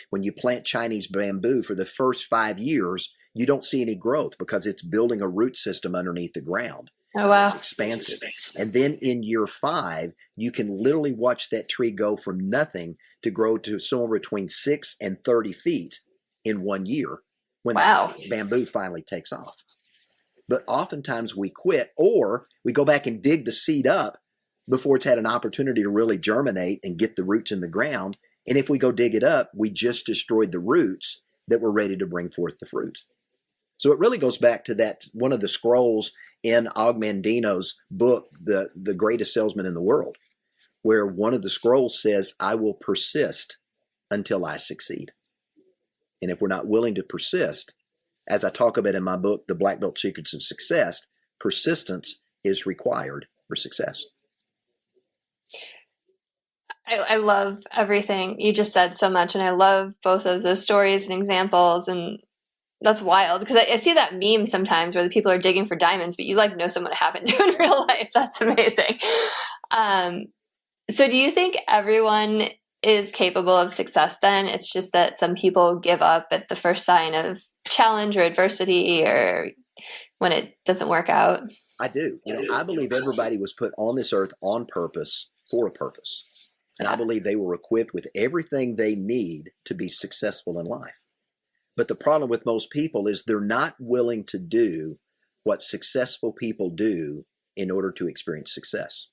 When you plant Chinese bamboo for the first 5 years, you don't see any growth because it's building a root system underneath the ground. Oh, wow. It's expansive. And then in year 5, you can literally watch that tree go from nothing to grow to somewhere between 6 and 30 feet in 1 year when that bamboo finally takes off. But oftentimes we quit, or we go back and dig the seed up before it's had an opportunity to really germinate and get the roots in the ground. And if we go dig it up, we just destroyed the roots that were ready to bring forth the fruit. So it really goes back to that one of the scrolls in Og Mandino's book, The Greatest Salesman in the World, where one of the scrolls says, I will persist until I succeed. And if we're not willing to persist, as I talk about in my book, The Black Belt Secrets of Success, persistence is required for success. I love everything you just said so much. And I love both of those stories and examples. And that's wild because I see that meme sometimes where the people are digging for diamonds, but you like know someone who happened to in real life. That's amazing. So do you think everyone is capable of success then? It's just that some people give up at the first sign of challenge or adversity or when it doesn't work out? I do. I believe everybody was put on this earth on purpose for a purpose. And I believe they were equipped with everything they need to be successful in life. But the problem with most people is they're not willing to do what successful people do in order to experience success.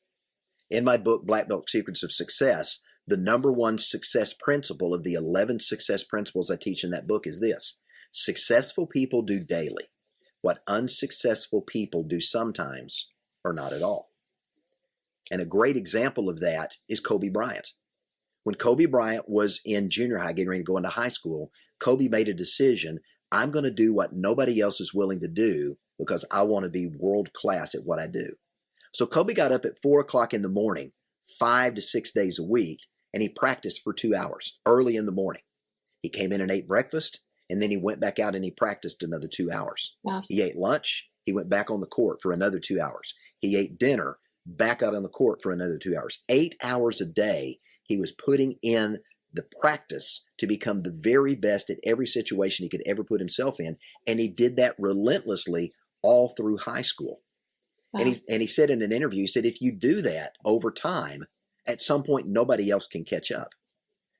In my book, Black Belt Secrets of Success, the number one success principle of the 11 success principles I teach in that book is this: successful people do daily what unsuccessful people do sometimes or not at all. And a great example of that is Kobe Bryant. When Kobe Bryant was in junior high, getting ready to go into high school, Kobe made a decision: I'm going to do what nobody else is willing to do because I want to be world class at what I do. So Kobe got up at 4 o'clock in the morning, 5 to 6 days a week, and he practiced for 2 hours early in the morning. He came in and ate breakfast, and then he went back out and he practiced another 2 hours. Wow. He ate lunch. He went back on the court for another 2 hours. He ate dinner, back out on the court for another 2 hours. 8 hours a day, he was putting in the practice to become the very best at every situation he could ever put himself in. And he did that relentlessly all through high school. Wow. And he said in an interview, he said, if you do that over time, at some point, nobody else can catch up.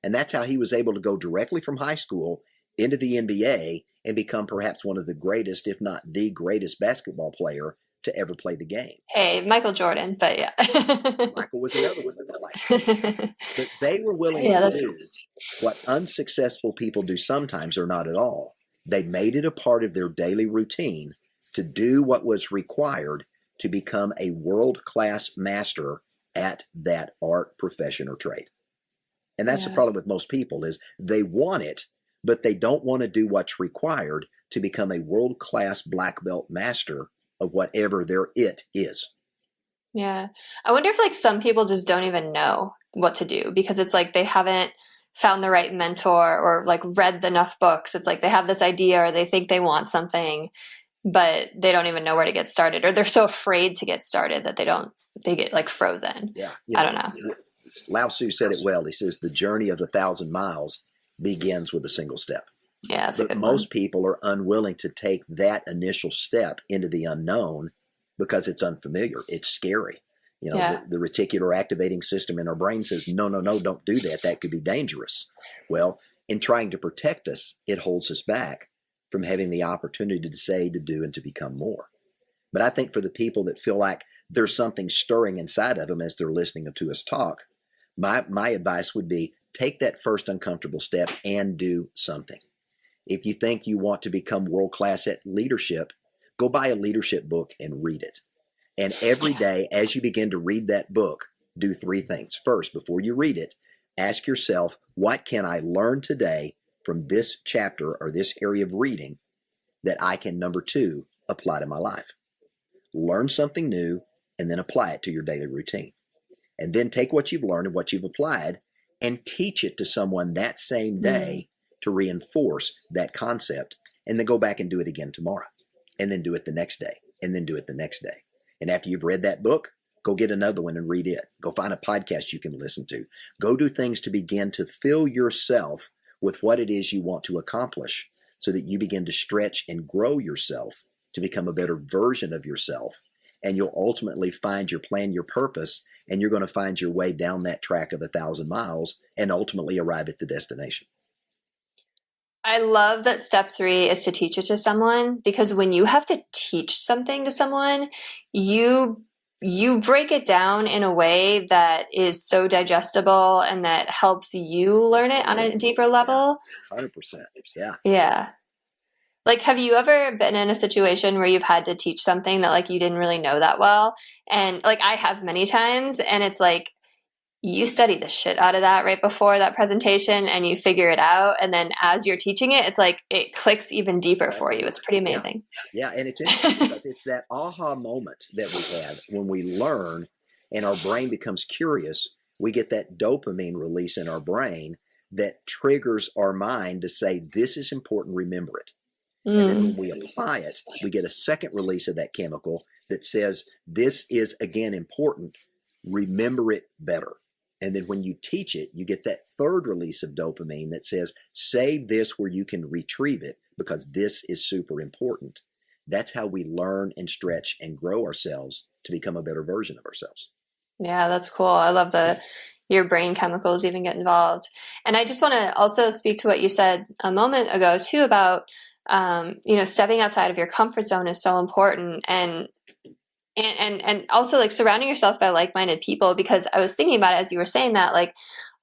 And that's how he was able to go directly from high school into the NBA and become perhaps one of the greatest, if not the greatest basketball player to ever play the game. Hey, Michael Jordan, but yeah. Michael was another one that played. But they were willing to do what unsuccessful people do sometimes or not at all. They made it a part of their daily routine to do what was required to become a world-class master at that art, profession, or trade. And that's the problem with most people is they want it, but they don't want to do what's required to become a world-class black belt master of whatever their it is. Yeah. I wonder if some people just don't even know what to do because it's they haven't found the right mentor or read enough books. It's they have this idea or they think they want something, but they don't even know where to get started, or they're so afraid to get started that they get frozen. Yeah. I don't know. Lao Tzu said it well. He says, the journey of 1,000 miles begins with a single step. Yeah, that's a good most one. people are unwilling to take that initial step into the unknown because it's unfamiliar. It's scary. The reticular activating system in our brain says, no, don't do that. That could be dangerous. Well, in trying to protect us, it holds us back from having the opportunity to say, to do, and to become more. But I think for the people that feel like there's something stirring inside of them as they're listening to us talk, my advice would be take that first uncomfortable step and do something. If you think you want to become world-class at leadership, go buy a leadership book and read it. And every day as you begin to read that book, do 3 things. First, before you read it, ask yourself, what can I learn today from this chapter or this area of reading that I can, number 2, apply to my life? Learn something new and then apply it to your daily routine. And then take what you've learned and what you've applied and teach it to someone that same day to reinforce that concept, and then go back and do it again tomorrow, and then do it the next day, and then do it the next day. And after you've read that book, go get another one and read it. Go find a podcast you can listen to. Go do things to begin to fill yourself with what it is you want to accomplish so that you begin to stretch and grow yourself to become a better version of yourself. And you'll ultimately find your plan, your purpose, and you're going to find your way down that track of 1,000 miles and ultimately arrive at the destination. I love that step 3 is to teach it to someone, because when you have to teach something to someone, you break it down in a way that is so digestible and that helps you learn it on a deeper level. 100%. Yeah. Yeah. Have you ever been in a situation where you've had to teach something that you didn't really know that well? And I have many times, and it's you study the shit out of that right before that presentation and you figure it out. And then as you're teaching it, it's it clicks even deeper for you. It's pretty amazing. Yeah. And it's interesting because it's that aha moment that we have when we learn and our brain becomes curious. We get that dopamine release in our brain that triggers our mind to say, this is important, remember it. And then when we apply it, we get a second release of that chemical that says, this is, again, important, remember it better. And then when you teach it, you get that third release of dopamine that says, save this where you can retrieve it because this is super important. That's how we learn and stretch and grow ourselves to become a better version of ourselves. Yeah, that's cool. I love your brain chemicals even get involved. And I just want to also speak to what you said a moment ago too about, stepping outside of your comfort zone is so important. And also like surrounding yourself by like-minded people, because I was thinking about it as you were saying that, like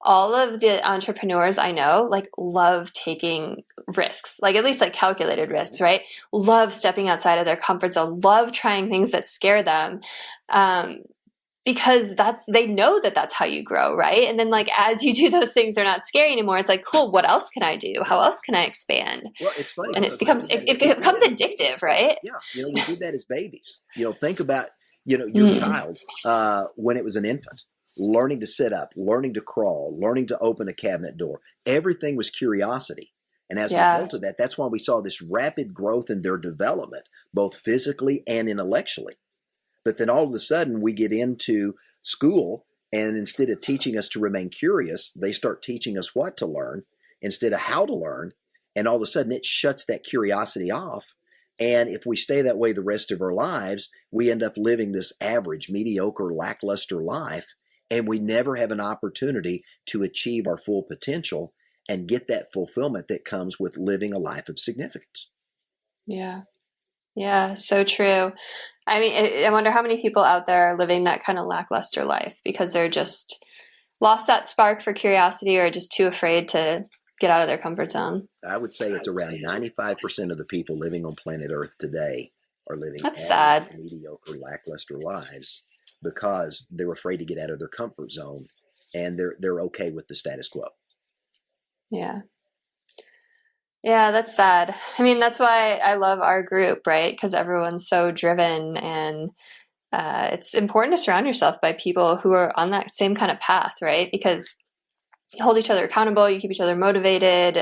all of the entrepreneurs I know like love taking risks, like at least like calculated risks, right? Love stepping outside of their comfort zone, love trying things that scare them. Because they know that that's how you grow, right? And then like as you do those things, they're not scary anymore. It's like, cool, what else can I do? How else can I expand? Well, it's funny. And it becomes addictive, right? Yeah. We did that as babies. Think about, your child when it was an infant, learning to sit up, learning to crawl, learning to open a cabinet door. Everything was curiosity. And as a result of that, that's why we saw this rapid growth in their development, both physically and intellectually. But then all of a sudden we get into school, and instead of teaching us to remain curious, they start teaching us what to learn instead of how to learn. And all of a sudden it shuts that curiosity off. And if we stay that way the rest of our lives, we end up living this average, mediocre, lackluster life. And we never have an opportunity to achieve our full potential and get that fulfillment that comes with living a life of significance. Yeah. Yeah, so true. I mean, I wonder how many people out there are living that kind of lackluster life because they're just lost that spark for curiosity or just too afraid to get out of their comfort zone. I would say it's around 95% of the people living on planet Earth today are living sad, mediocre, lackluster lives because they're afraid to get out of their comfort zone, and they're okay with the status quo. Yeah. Yeah, that's sad. I mean, that's why I love our group, right? Because everyone's so driven, and it's important to surround yourself by people who are on that same kind of path, right? Because you hold each other accountable, you keep each other motivated,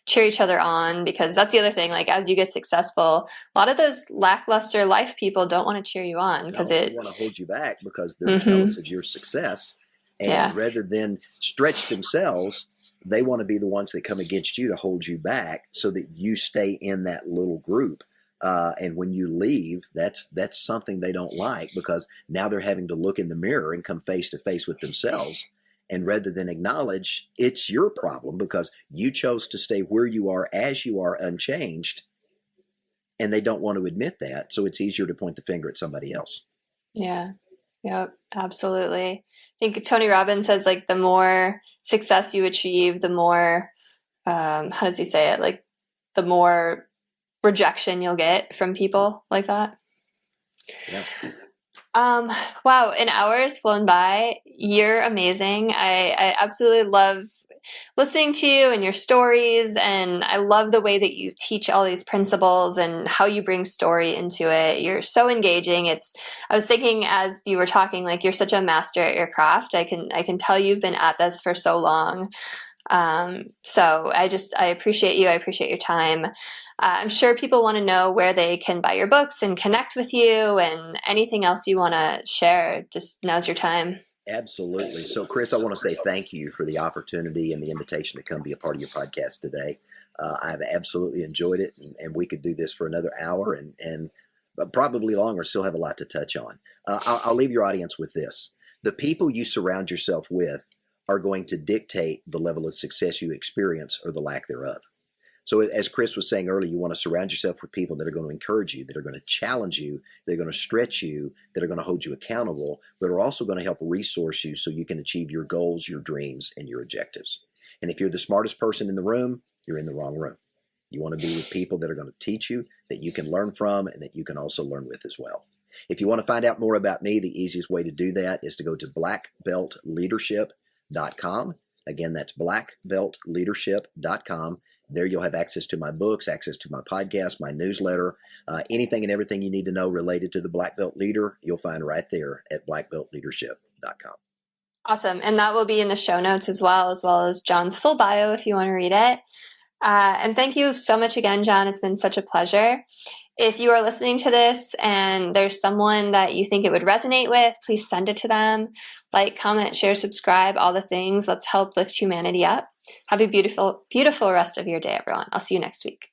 cheer each other on, because that's the other thing. Like as you get successful, a lot of those lackluster life people don't want to cheer you on because they want to hold you back because they're jealous of your success. And rather than stretch themselves, they want to be the ones that come against you to hold you back so that you stay in that little group. And when you leave, that's something they don't like, because now they're having to look in the mirror and come face to face with themselves. And rather than acknowledge it's your problem because you chose to stay where you are as you are unchanged, and they don't want to admit that. So it's easier to point the finger at somebody else. Yeah. Yep, absolutely. I think Tony Robbins says like the more success you achieve, the more, how does he say it? Like the more rejection you'll get from people like that. Yeah. Wow, an hour's flown by. You're amazing. I absolutely love listening to you and your stories, and I love the way that you teach all these principles and how you bring story into it. You're so engaging. I was thinking as you were talking, like you're such a master at your craft. I can tell you've been at this for so long. So I appreciate you. I appreciate your time. I'm sure people want to know where they can buy your books and connect with you, and anything else you want to share. Just now's your time. Absolutely. So, Chris, I want to say thank you for the opportunity and the invitation to come be a part of your podcast today. I've absolutely enjoyed it, and we could do this for another hour and probably longer, still have a lot to touch on. I'll leave your audience with this. The people you surround yourself with are going to dictate the level of success you experience or the lack thereof. So as Chris was saying earlier, you want to surround yourself with people that are going to encourage you, that are going to challenge you, that are going to stretch you, that are going to hold you accountable, but are also going to help resource you so you can achieve your goals, your dreams, and your objectives. And if you're the smartest person in the room, you're in the wrong room. You want to be with people that are going to teach you, that you can learn from, and that you can also learn with as well. If you want to find out more about me, the easiest way to do that is to go to blackbeltleadership.com. Again, that's blackbeltleadership.com. There you'll have access to my books, access to my podcast, my newsletter, anything and everything you need to know related to the Black Belt Leader, you'll find right there at blackbeltleadership.com. Awesome. And that will be in the show notes as well as John's full bio if you want to read it. And thank you so much again, John. It's been such a pleasure. If you are listening to this and there's someone that you think it would resonate with, please send it to them. Like, comment, share, subscribe, all the things. Let's help lift humanity up. Have a beautiful, beautiful rest of your day, everyone. I'll see you next week.